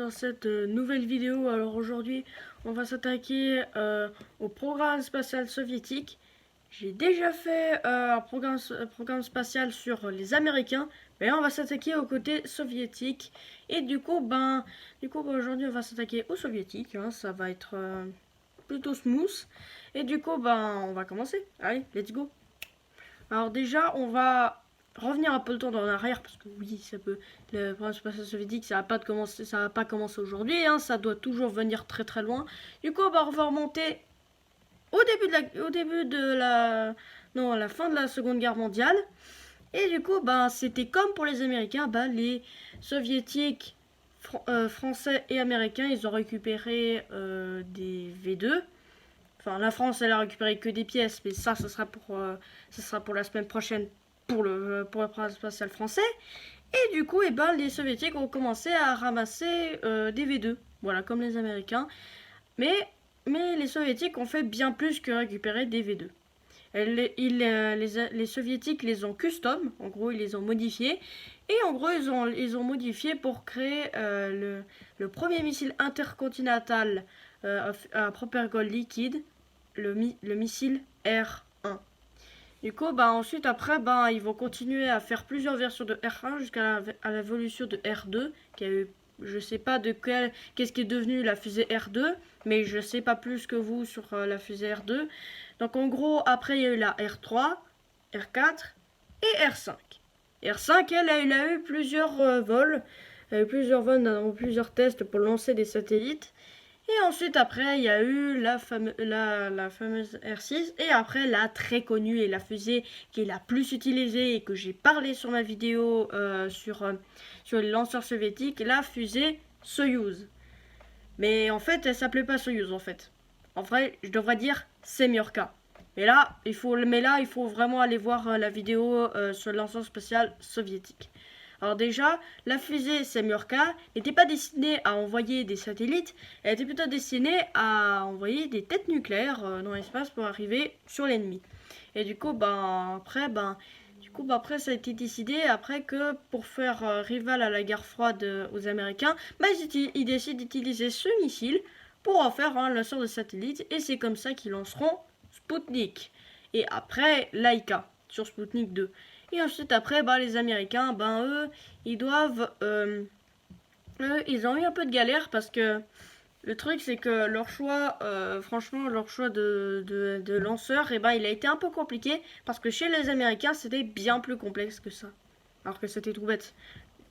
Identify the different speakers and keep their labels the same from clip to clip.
Speaker 1: dans cette nouvelle vidéo. Alors aujourd'hui, on va s'attaquer au programme spatial soviétique. J'ai déjà fait un programme spatial sur les Américains, mais là on va s'attaquer au côté soviétique. Et aujourd'hui on va s'attaquer aux soviétiques. Hein, ça va être plutôt smooth. Et du coup, on va commencer. Allez, let's go. Alors déjà, on va revenir un peu le temps en arrière parce que oui, ça peut. Le programme spatial soviétique, ça va pas commencer aujourd'hui. Hein, ça doit toujours venir très très loin. Du coup, on va remonter à la fin de la Seconde Guerre mondiale. Et du coup, c'était comme pour les Américains, les Soviétiques, Français et Américains, ils ont récupéré des V2. Enfin, la France, elle a récupéré que des pièces, mais ça sera pour la semaine prochaine pour le programme spatial français. Et du coup, les Soviétiques ont commencé à ramasser des V2, voilà, comme les Américains. Mais les Soviétiques ont fait bien plus que récupérer des V2. Les Soviétiques les ont custom, en gros, ils les ont modifiés. Et en gros, ils ont modifié pour créer le premier missile intercontinental à propelgol liquide, le missile R1. Du coup, ensuite, après, ils vont continuer à faire plusieurs versions de R1 jusqu'à l'évolution de R2, qui a eu, je sais pas qu'est-ce qui est devenu la fusée R2, mais je sais pas plus que vous sur la fusée R2. Donc, en gros, après, il y a eu la R3, R4 et R5. R5, elle a eu plusieurs vols, plusieurs tests pour lancer des satellites. Et ensuite, après, il y a eu la fameuse R6. Et après, la très connue et la fusée qui est la plus utilisée et que j'ai parlé sur ma vidéo sur les lanceurs soviétiques, la fusée Soyouz. Mais en fait, elle s'appelait pas Soyouz en fait. En vrai, je devrais dire Semyorka. Mais là, il faut vraiment aller voir la vidéo sur le lanceur spatial soviétique. Alors déjà, la fusée Semyorka n'était pas destinée à envoyer des satellites, elle était plutôt destinée à envoyer des têtes nucléaires dans l'espace pour arriver sur l'ennemi. Et du coup, après, ça a été décidé après que pour faire rival à la guerre froide aux Américains, ils décident d'utiliser ce missile pour en faire un lanceur de satellites et c'est comme ça qu'ils lanceront Sputnik. Et après, Laika sur Sputnik 2. Et ensuite, après, les Américains, eux, ils ont eu un peu de galère parce que le truc, c'est que leur choix, franchement, leur choix de lanceur, il a été un peu compliqué parce que chez les Américains, c'était bien plus complexe que ça. Alors que c'était tout bête.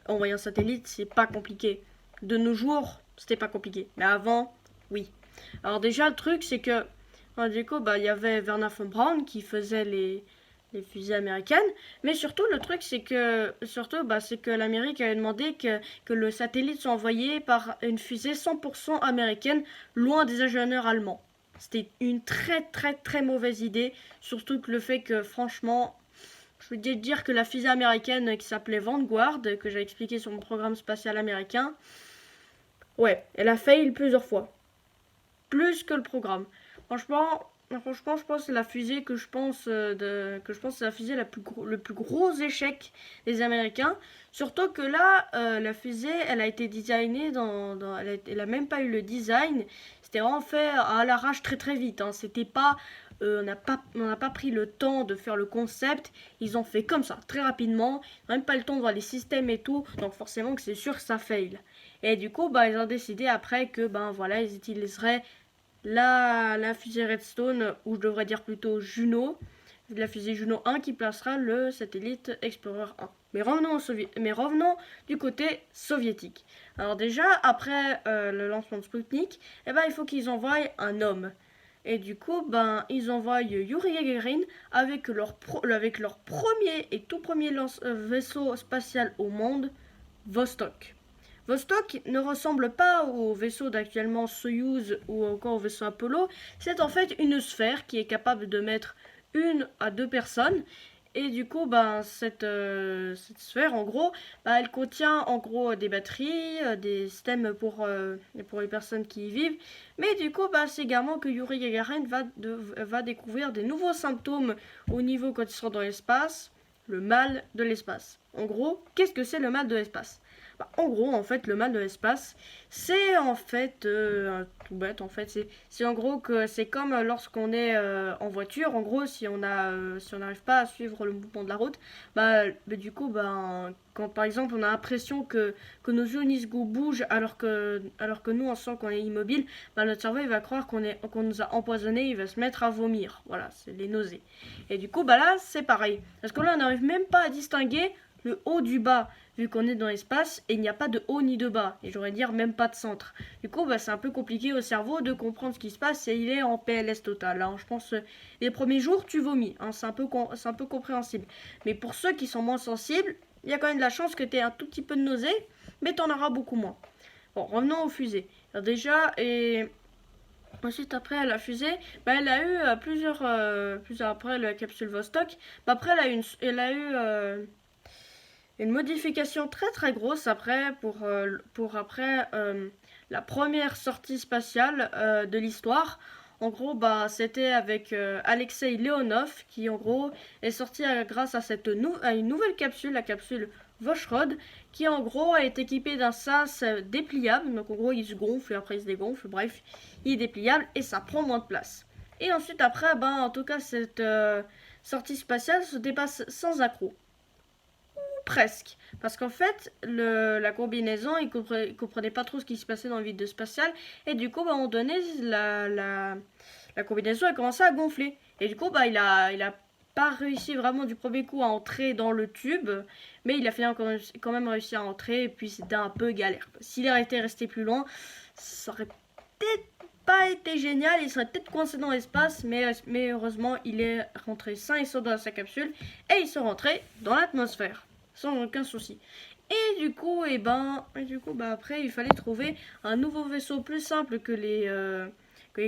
Speaker 1: Envoyer un satellite, c'est pas compliqué. De nos jours, c'était pas compliqué. Mais avant, oui. Alors déjà, le truc, c'est que, du coup, il y avait Wernher von Braun qui faisait les fusées américaines, mais surtout le truc c'est que l'Amérique avait demandé que le satellite soit envoyé par une fusée 100% américaine loin des ingénieurs allemands. C'était une très très très mauvaise idée, surtout que le fait que franchement, je veux dire que la fusée américaine qui s'appelait Vanguard, que j'ai expliqué sur mon programme spatial américain, ouais, elle a failli plusieurs fois, plus que le programme. Franchement, je pense que c'est la fusée c'est la fusée le plus gros échec des Américains. Surtout que là, la fusée, elle a été designée elle a même pas eu le design. C'était vraiment fait à l'arrache très très vite. Hein. C'était pas, on n'a pas pris le temps de faire le concept. Ils ont fait comme ça, très rapidement. Ils n'ont même pas le temps de voir les systèmes et tout. Donc forcément que c'est sûr que ça fail. Et du coup, ils ont décidé après que, ils utiliseraient la fusée Redstone, ou je devrais dire plutôt Juno, la fusée Juno 1 qui placera le satellite Explorer 1. Mais revenons du côté soviétique. Alors déjà, après le lancement de Sputnik, il faut qu'ils envoient un homme. Et du coup, ils envoient Yuri Gagarin avec leur premier et tout premier vaisseau spatial au monde, Vostok. Vostok ne ressemble pas au vaisseau d'actuellement Soyouz ou encore au vaisseau Apollo. C'est en fait une sphère qui est capable de mettre 1 à 2 personnes. Et du coup, cette sphère, en gros, elle contient en gros des batteries, des systèmes pour les personnes qui y vivent. Mais du coup, c'est également que Yuri Gagarin va découvrir des nouveaux symptômes au niveau quand il sera dans l'espace, le mal de l'espace. En gros, qu'est-ce que c'est le mal de l'espace ? Bah, en gros, en fait, le mal de l'espace, c'est en fait tout bête. En fait, c'est en gros que c'est comme lorsqu'on est en voiture. En gros, si on n'arrive pas à suivre le mouvement de la route, du coup, quand par exemple on a l'impression que nos yeux bougent alors que nous on sent qu'on est immobile, notre cerveau il va croire qu'on nous a empoisonné, il va se mettre à vomir. Voilà, c'est les nausées. Et du coup, là, c'est pareil. Parce que là, on n'arrive même pas à distinguer le haut du bas, vu qu'on est dans l'espace et il n'y a pas de haut ni de bas. Et j'aurais dire même pas de centre. Du coup, c'est un peu compliqué au cerveau de comprendre ce qui se passe et il est en PLS total. Hein. Je pense les premiers jours, tu vomis. Hein. C'est un peu compréhensible. Mais pour ceux qui sont moins sensibles, il y a quand même de la chance que tu aies un tout petit peu de nausée, mais tu en auras beaucoup moins. Bon, revenons aux fusées. Alors déjà, et ensuite, après la fusée, elle a eu plusieurs après la capsule Vostok. Après, elle a eu une modification très très grosse après pour après la première sortie spatiale de l'histoire. En gros, c'était avec Alexei Leonov qui en gros est sorti grâce à à une nouvelle capsule, la capsule Voskhod, qui en gros est équipée d'un sas dépliable. Donc en gros, il se gonfle et après il se dégonfle. Bref, il est dépliable et ça prend moins de place. Et ensuite après, en tout cas, cette sortie spatiale se dépasse sans accroc. Presque. Parce qu'en fait, la combinaison, il comprenait pas trop ce qui se passait dans le vide spatial. Et du coup, à un moment donné, la combinaison a commencé à gonfler. Et du coup, il a pas réussi vraiment du premier coup à entrer dans le tube. Mais il a quand même réussi à entrer. Et puis, c'était un peu galère. S'il était resté plus loin, ça aurait peut-être pas été génial. Il serait peut-être coincé dans l'espace. Mais heureusement, il est rentré sain et sauf dans sa capsule. Et ils sont rentrés dans l'atmosphère sans aucun souci. Et du coup, après, il fallait trouver un nouveau vaisseau plus simple que les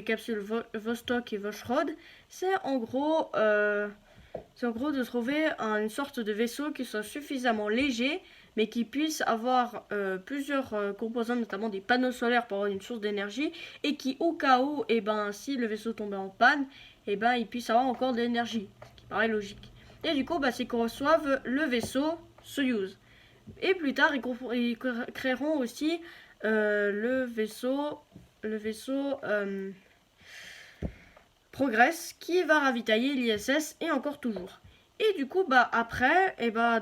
Speaker 1: capsules Vostok et Voskhod. C'est en gros de trouver une sorte de vaisseau qui soit suffisamment léger, mais qui puisse avoir plusieurs composants, notamment des panneaux solaires pour avoir une source d'énergie, et qui, au cas où, si le vaisseau tombait en panne, il puisse avoir encore de l'énergie, ce qui paraît logique. Et du coup, c'est qu'on reçoive le vaisseau Soyuz. Et plus tard, ils créeront aussi le vaisseau Progress qui va ravitailler l'ISS et encore toujours. Et du coup, après,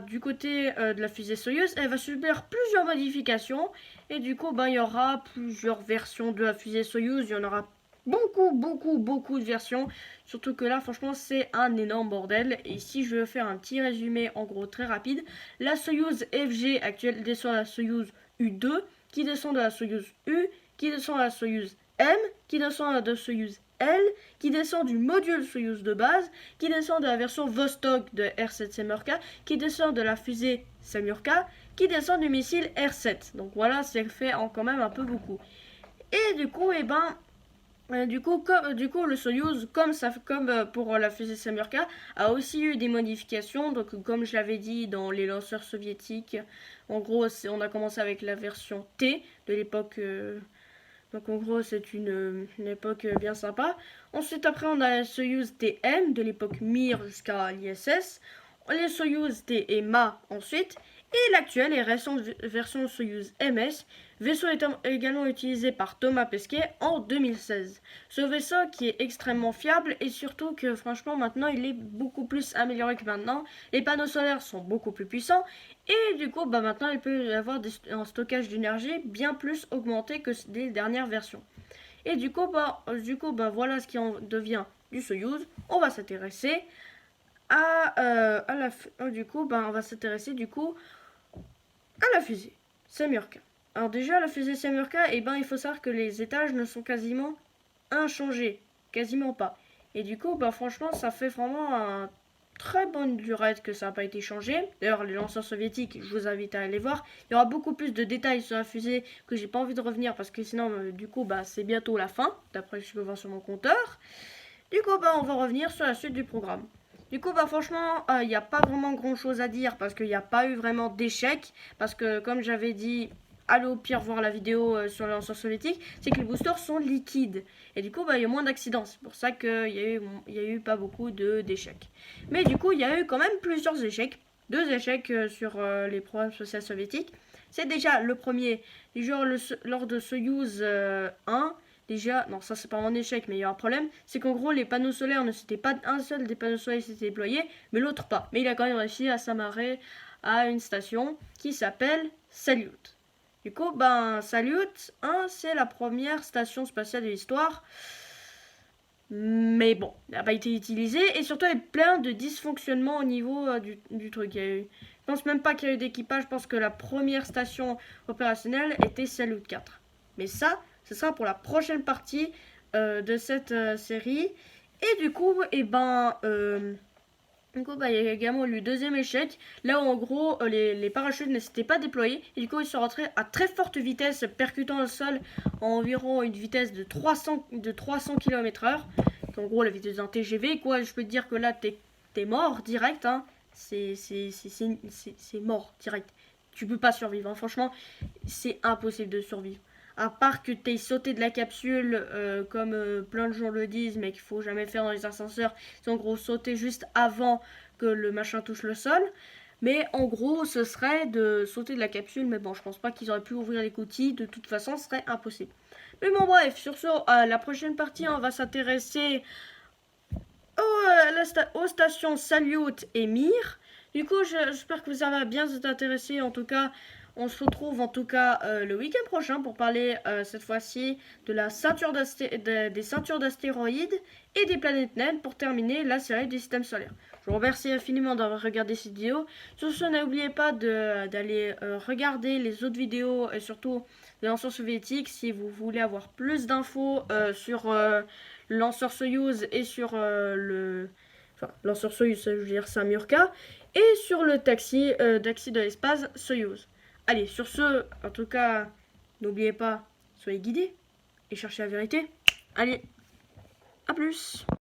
Speaker 1: du côté de la fusée Soyuz, elle va subir plusieurs modifications. Et du coup, il y aura plusieurs versions de la fusée Soyuz. Il y en aura beaucoup de versions. Surtout que là, franchement, c'est un énorme bordel. Et si je veux faire un petit résumé, en gros, très rapide, la Soyuz FG actuelle descend à la Soyuz U2, qui descend de la Soyuz U, qui descend à la Soyuz M, qui descend à la Soyuz L, qui descend du module Soyuz de base, qui descend de la version Vostok de R7 Semyorka, qui descend de la fusée Semyorka, qui descend du missile R7. Donc voilà, c'est fait en quand même un peu beaucoup. Et du coup, le Soyuz, comme pour la fusée Semyorka, a aussi eu des modifications. Donc, comme je l'avais dit dans les lanceurs soviétiques, en gros, on a commencé avec la version T de l'époque. Donc, en gros, c'est une époque bien sympa. Ensuite, après, on a la Soyuz TM de l'époque Mir jusqu'à l'ISS. Les Soyuz T et Ma ensuite. Et l'actuelle et récente version Soyuz MS, vaisseau également utilisé par Thomas Pesquet en 2016. Ce vaisseau qui est extrêmement fiable et surtout que franchement maintenant il est beaucoup plus amélioré que maintenant. Les panneaux solaires sont beaucoup plus puissants et du coup maintenant il peut y avoir un stockage d'énergie bien plus augmenté que des dernières versions. Et du coup, voilà ce qui en devient du Soyuz. On va s'intéresser on va s'intéresser à la fusée Semyorka. Alors déjà, la fusée Semyorka, il faut savoir que les étages ne sont quasiment inchangés. Quasiment pas. Et du coup, franchement, ça fait vraiment un très bonne durée que ça n'a pas été changé. D'ailleurs, les lanceurs soviétiques, je vous invite à aller voir. Il y aura beaucoup plus de détails sur la fusée que j'ai pas envie de revenir parce que sinon, c'est bientôt la fin, d'après ce que je peux voir sur mon compteur. Du coup, on va revenir sur la suite du programme. Du coup, franchement, il n'y a pas vraiment grand chose à dire parce qu'il n'y a pas eu vraiment d'échec. Parce que, comme j'avais dit, allez au pire voir la vidéo sur les lanceurs soviétiques, c'est que les boosters sont liquides. Et du coup, il y a moins d'accidents. C'est pour ça qu'il y a eu pas beaucoup d'échecs. Mais du coup, il y a eu quand même plusieurs échecs. 2 échecs sur les programmes spatiaux soviétiques. C'est déjà le premier, genre lors de Soyouz 1. Déjà, non, ça c'est pas un échec, mais il y a un problème, c'est qu'en gros les panneaux solaires ne s'étaient pas un seul des panneaux solaires s'était déployé, mais l'autre pas. Mais il a quand même réussi à s'amarrer à une station qui s'appelle Salyut. Du coup, Salyut 1, c'est la première station spatiale de l'histoire. Mais bon, elle n'a pas été utilisée et surtout il y a plein de dysfonctionnements au niveau du truc. Je pense même pas qu'il y a eu d'équipage, je pense que la première station opérationnelle était Salyut 4. Mais ça, ce sera pour la prochaine partie de cette série. Et du coup, il y a également eu le deuxième échec, là où en gros les parachutes ne s'étaient pas déployés et du coup ils sont rentrés à très forte vitesse, percutant le sol à environ une vitesse de 300 km/h. En gros la vitesse d'un TGV, quoi. Je peux te dire que là t'es mort direct, hein. C'est mort direct. Tu peux pas survivre, hein. Franchement, c'est impossible de survivre. À part que t'aies sauté de la capsule, comme plein de gens le disent, mais qu'il faut jamais faire dans les ascenseurs. C'est en gros sauter juste avant que le machin touche le sol. Mais en gros, ce serait de sauter de la capsule. Mais bon, je pense pas qu'ils auraient pu ouvrir les coutilles. De toute façon, ce serait impossible. Mais bon, bref, sur ce, la prochaine partie, on va s'intéresser aux stations Salyut et Mir. Du coup, j'espère que vous avez bien intéressé. En tout cas, on se retrouve en tout cas le week-end prochain pour parler cette fois-ci de la ceinture des ceintures d'astéroïdes et des planètes naines pour terminer la série du système solaire. Je vous remercie infiniment d'avoir regardé cette vidéo. Sur ce, n'oubliez pas d'aller regarder les autres vidéos et surtout les lanceurs soviétiques si vous voulez avoir plus d'infos sur le lanceur Soyouz et sur lanceur Soyouz, je veux dire Samurka, et sur le taxi de l'espace Soyouz. Allez, sur ce, en tout cas, n'oubliez pas, soyez guidés et cherchez la vérité. Allez, à plus!